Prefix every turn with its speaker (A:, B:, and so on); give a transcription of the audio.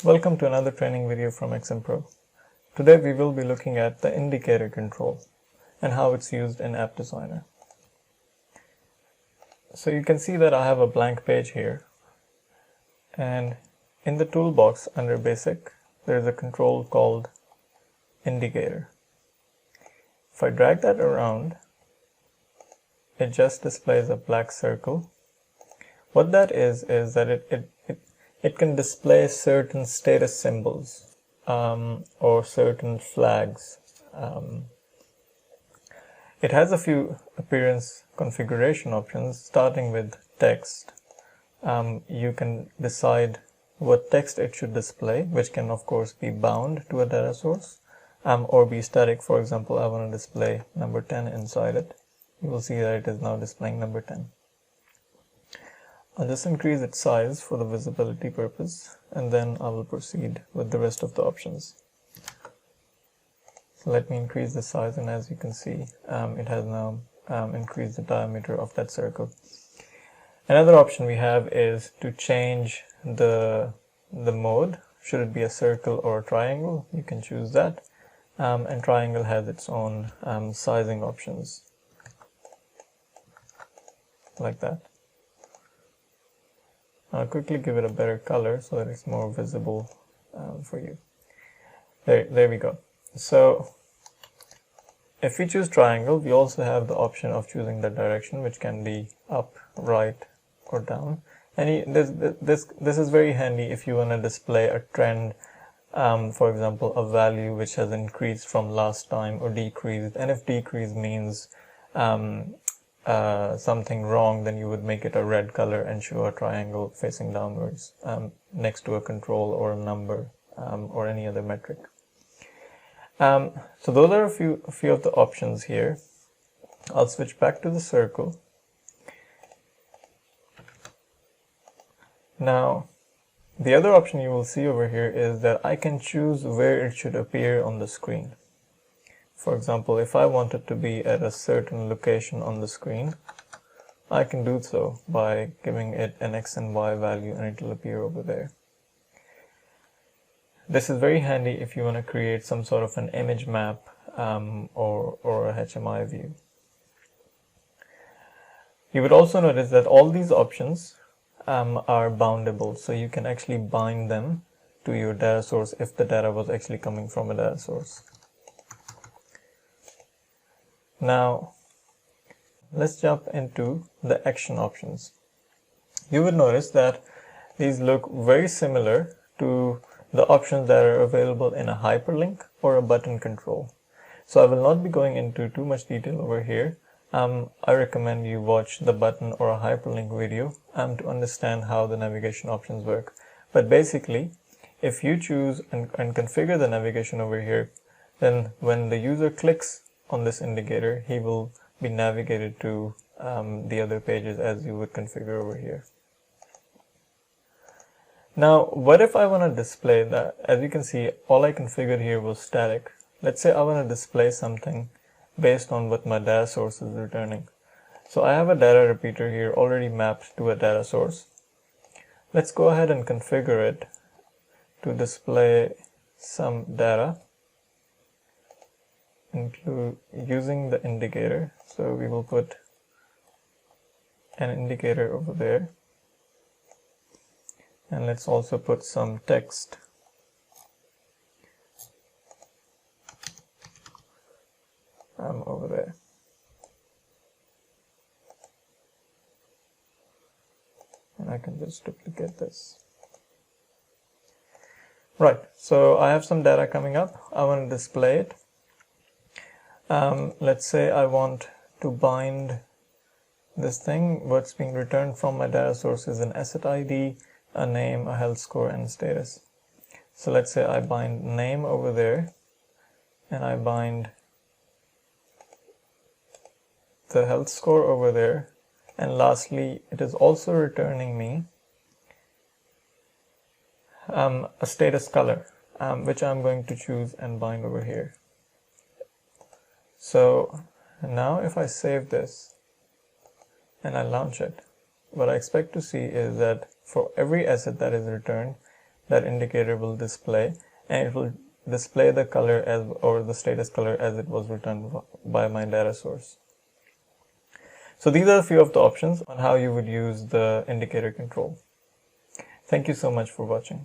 A: Welcome to another training video from XMPRO. Today we will be looking at the indicator control and how it's used in App Designer. So you can see that I have a blank page here, and in the toolbox under Basic there is a control called Indicator. If I drag that around, it just displays a black circle. What that is that it can display certain status symbols or certain flags. It has a few appearance configuration options, starting with text. You can decide what text it should display, which can of course be bound to a data source or be static. For example, I want to display number 10 inside it. You will see that it is now displaying number 10. I'll just increase its size for the visibility purpose, and then I will proceed with the rest of the options. So let me increase the size, and as you can see, it has now increased the diameter of that circle. Another option we have is to change the mode. Should it be a circle or a triangle? You can choose that. And triangle has its own sizing options, like that. I'll quickly give it a better color so that it's more visible for you. There we go. So if we choose triangle, we also have the option of choosing the direction, which can be up, right, or down. And this is very handy if you want to display a trend, for example, a value which has increased from last time or decreased. And if decrease means something wrong, then you would make it a red color and show a triangle facing downwards next to a control or a number or any other metric. So those are a few of the options here. I'll switch back to the circle. Now, the other option you will see over here is that I can choose where it should appear on the screen. For example, if I want it to be at a certain location on the screen, I can do so by giving it an X and Y value, and it will appear over there. This is very handy if you want to create some sort of an image map or a HMI view. You would also notice that all these options are boundable, so you can actually bind them to your data source if the data was actually coming from a data source. Now, let's jump into the action options. You would notice that these look very similar to the options that are available in a hyperlink or a button control. So I will not be going into too much detail over here. I recommend you watch the button or a hyperlink video to understand how the navigation options work. But basically, if you choose and configure the navigation over here, then when the user clicks on this indicator, he will be navigated to the other pages as you would configure over here. Now, what if I want to display that? As you can see, all I configured here was static. Let's say I want to display something based on what my data source is returning. So I have a data repeater here already mapped to a data source. Let's go ahead and configure it to display some data, include using the indicator. So we will put an indicator over there, and let's also put some text. Over there. And I can just duplicate this. Right, so I have some data coming up. I want to display it. Let's say I want to bind this thing. What's being returned from my data source is an asset ID, a name, a health score, and status. So let's say I bind name over there, and I bind the health score over there, and lastly it is also returning me a status color, which I'm going to choose and bind over here. So now if I save this and I launch it, what I expect to see is that for every asset that is returned, that indicator will display, and it will display the color as, or the status color as it was returned by my data source. So these are a few of the options on how you would use the indicator control. Thank you so much for watching.